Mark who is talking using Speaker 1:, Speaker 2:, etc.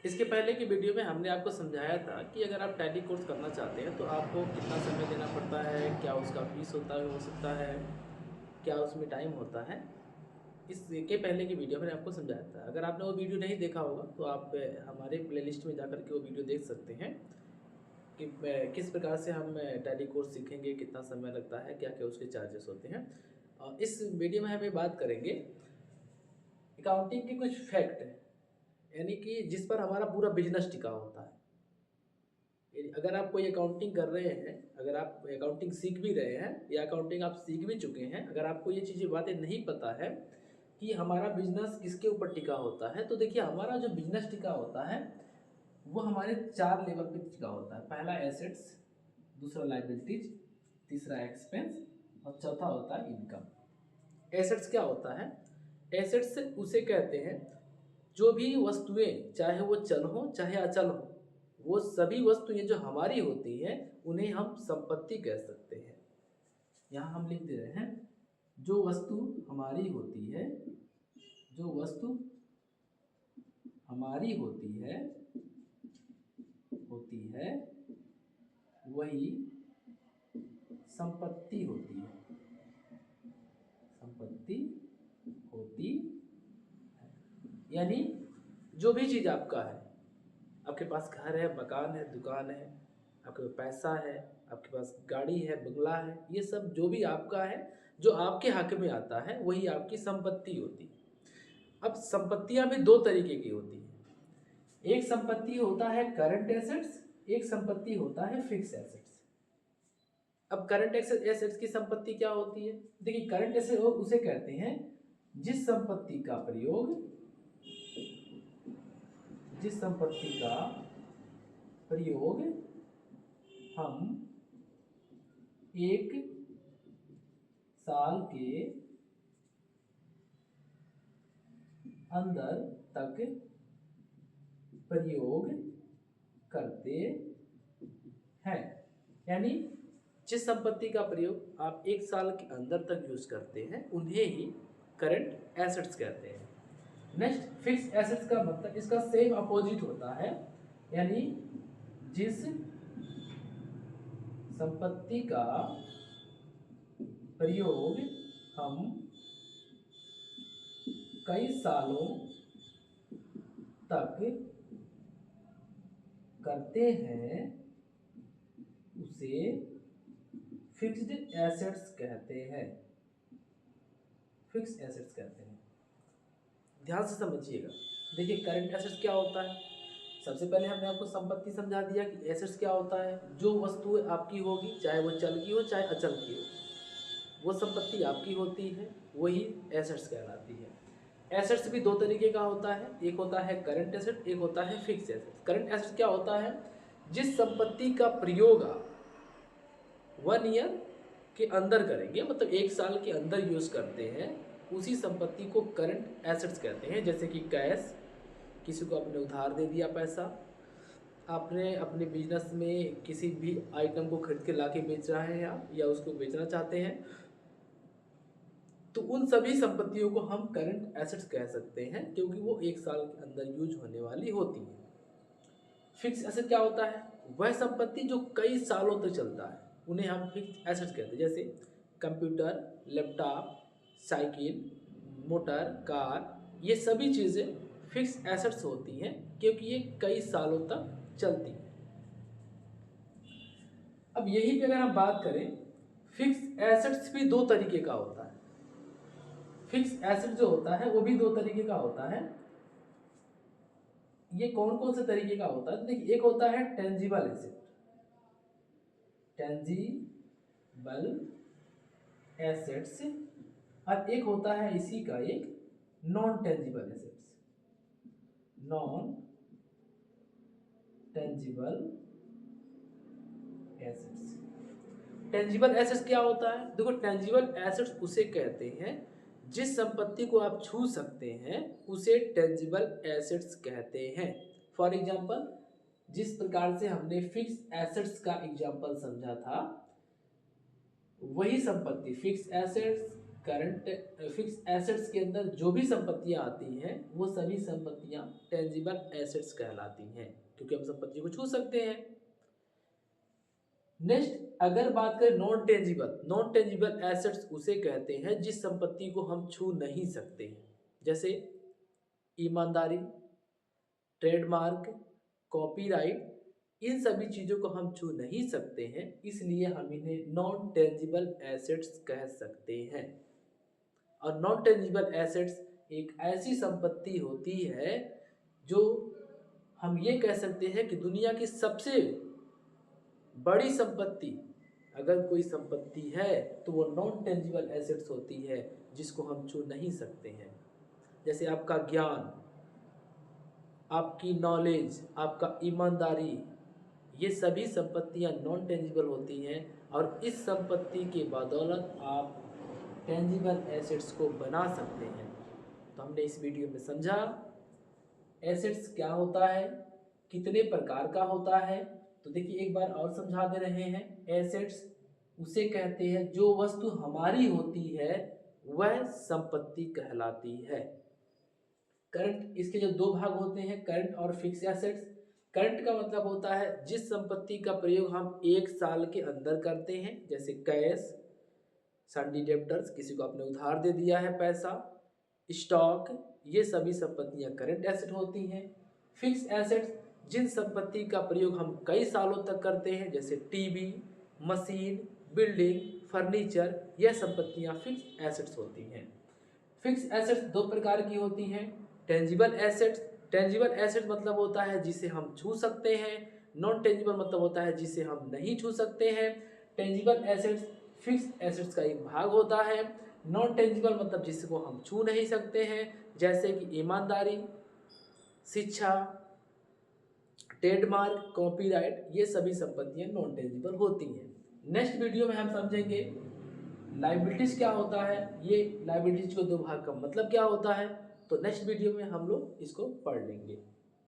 Speaker 1: इसके पहले की वीडियो में हमने आपको समझाया था कि अगर आप टैली कोर्स करना चाहते हैं तो आपको कितना समय देना पड़ता है, क्या उसका फीस हो सकता है, क्या उसमें टाइम होता है। इसके पहले की वीडियो मैंने आपको समझाया था। अगर आपने वो वीडियो नहीं देखा होगा तो आप हमारे प्लेलिस्ट में जाकर के वो वीडियो देख सकते हैं कि किस प्रकार से हम टैली कोर्स सीखेंगे, कितना समय लगता है, क्या क्या उसके चार्जेस होते हैं। और इस वीडियो में हम ये बात करेंगे अकाउंटिंग के कुछ फैक्ट, यानी कि जिस पर हमारा पूरा बिजनेस टिका होता है। अगर आप कोई अकाउंटिंग कर रहे हैं, अगर आप अकाउंटिंग सीख भी रहे हैं या अकाउंटिंग आप सीख भी चुके हैं, अगर आपको ये चीज़ें बातें नहीं पता है कि हमारा बिजनेस किसके ऊपर टिका होता है, तो देखिए हमारा जो बिजनेस टिका होता है वो हमारे 4 लेवल पे टिका होता है। पहला एसेट्स, दूसरा लाइबिलिटीज, तीसरा एक्सपेंस और चौथा होता है इनकम। एसेट्स क्या होता है? एसेट्स उसे कहते हैं जो भी वस्तुएं, चाहे वो चल हो चाहे अचल हो, वो सभी वस्तुएं जो हमारी होती हैं उन्हें हम संपत्ति कह सकते हैं। यहाँ हम लिख दे रहे हैं जो वस्तु हमारी होती है, जो वस्तु हमारी होती है वही संपत्ति होती है, संपत्ति होती है। यानी जो भी चीज़ आपका है, आपके पास घर है, मकान है, दुकान है, आपके पास पैसा है, आपके पास गाड़ी है, बंगला है, ये सब जो भी आपका है, जो आपके हक में आता है वही आपकी संपत्ति होती है। अब संपत्तियां भी दो तरीके की होती हैं। एक संपत्ति होता है करंट एसेट्स, एक संपत्ति होता है फिक्स एसेट्स। अब करंट एसेट्स की संपत्ति क्या होती है? देखिए करंट एसेट उसे कहते हैं जिस संपत्ति का प्रयोग, जिस संपत्ति का प्रयोग हम एक साल के अंदर तक प्रयोग करते हैं। यानी जिस संपत्ति का प्रयोग आप एक साल के अंदर तक यूज करते हैं उन्हें ही करंट एसेट्स कहते हैं। नेक्स्ट फिक्स एसेट्स का मतलब इसका सेम अपोजिट होता है, यानी जिस संपत्ति का प्रयोग हम कई सालों तक करते हैं उसे फिक्स्ड एसेट्स कहते हैं, फिक्स एसेट्स कहते हैं। ध्यान से समझिएगा। देखिए करंट एसेट्स क्या होता है? सबसे पहले हमने आपको संपत्ति समझा दिया कि एसेट्स क्या होता है। जो वस्तुएं आपकी होगी, चाहे वो चल की हो चाहे अचल की हो, वो संपत्ति आपकी होती है, वही एसेट्स कहलाती है। एसेट्स भी दो तरीके का होता है, एक होता है करंट एसेट, एक होता है फिक्स एसेट। करंट एसेट क्या होता है? जिस संपत्ति का प्रयोग आप 1 ईयर के अंदर करेंगे, मतलब एक साल के अंदर यूज करते हैं, उसी संपत्ति को करंट एसेट्स कहते हैं। जैसे कि कैश, किसी को आपने उधार दे दिया पैसा, आपने अपने बिजनेस में किसी भी आइटम को खरीद के ला के बेच रहे हैं आप, या उसको बेचना चाहते हैं, तो उन सभी संपत्तियों को हम करंट एसेट्स कह सकते हैं क्योंकि वो एक साल के अंदर यूज होने वाली होती है। फिक्स एसेट क्या होता है? वह संपत्ति जो कई सालों तक चलता है उन्हें हम फिक्स एसेट्स कहते हैं। जैसे computer, laptop, cycle, motor, car, ये सभी चीज़ें फिक्स एसेट्स होती हैं क्योंकि ये कई सालों तक चलती हैं। अब यही पे अगर हम बात करें, फिक्स एसेट्स भी दो तरीके का होता है। फिक्स एसेट जो होता है वो भी दो तरीके का होता है। ये कौन कौन से तरीके का होता है? तो देखिए एक होता है टेंजिबल एसेट, टेंजिबल एसेट्स, और एक होता है इसी का एक non tangible assets, non tangible assets. Tangible assets क्या होता है? देखो टेंजिबल एसेट्स उसे कहते हैं जिस संपत्ति को आप छू सकते हैं उसे टेंजिबल एसेट्स कहते हैं। फॉर एग्जांपल, जिस प्रकार से हमने फिक्स एसेट्स का एग्जांपल समझा था, वही संपत्ति fix assets, current fix assets के अंदर जो भी संपत्तियां आती हैं वो सभी संपत्तियां टेंजिबल एसेट्स कहलाती हैं, क्योंकि हम संपत्ति को छू सकते हैं। नेक्स्ट अगर बात करें नॉन टेंजिबल एसेट्स उसे कहते हैं जिस संपत्ति को हम छू नहीं सकते हैं, जैसे ईमानदारी, ट्रेडमार्क, कॉपीराइट, इन सभी चीज़ों को हम छू नहीं सकते हैं, इसलिए हम इन्हें नॉन टेंजिबल एसेट्स कह सकते हैं। और नॉन टेंजिबल एसेट्स एक ऐसी संपत्ति होती है जो हम ये कह सकते हैं कि दुनिया की सबसे बड़ी संपत्ति, अगर कोई संपत्ति है तो वो नॉन टेंजिबल एसेट्स होती है जिसको हम छू नहीं सकते हैं। जैसे आपका ज्ञान, आपकी नॉलेज, आपका ईमानदारी, ये सभी संपत्तियां नॉन टेंजिबल होती हैं और इस संपत्ति के बदौलत आप टेंजिबल एसेट्स को बना सकते हैं। तो हमने इस वीडियो में समझा एसेट्स क्या होता है, कितने प्रकार का होता है। तो देखिए एक बार और समझा दे रहे हैं, एसेट्स उसे कहते हैं जो वस्तु हमारी होती है वह संपत्ति कहलाती है। करंट, इसके जो दो भाग होते हैं, करंट और फिक्स एसेट्स। करंट का मतलब होता है जिस संपत्ति का प्रयोग हम एक साल के अंदर करते हैं, जैसे कैश, सन्डी डेब्टर्स, किसी को आपने उधार दे दिया है पैसा, स्टॉक, ये सभी संपत्तियां करंट एसेट होती हैं। फिक्स एसेट्स जिन संपत्ति का प्रयोग हम कई सालों तक करते हैं, जैसे टीवी, मशीन, बिल्डिंग, फर्नीचर, यह संपत्तियां फिक्स एसेट्स होती हैं। फिक्स एसेट्स दो प्रकार की होती हैं, टेंजिबल एसेट्स, टेंजिबल एसेट मतलब होता है जिसे हम छू सकते हैं, नॉन टेंजिबल मतलब होता है जिसे हम नहीं छू सकते हैं। टेंजिबल एसेट्स फिक्स एसेट्स का एक भाग होता है, नॉन टेंजिबल मतलब जिसको हम छू नहीं सकते हैं, जैसे कि ईमानदारी, शिक्षा, ट्रेडमार्क, कॉपीराइट, ये सभी संपत्तियां नॉन टेंजिबल होती हैं। नेक्स्ट वीडियो में हम समझेंगे लायबिलिटीज क्या होता है, ये लायबिलिटीज को दो भाग का मतलब क्या होता है। तो नेक्स्ट वीडियो में हम लोग इसको पढ़ लेंगे।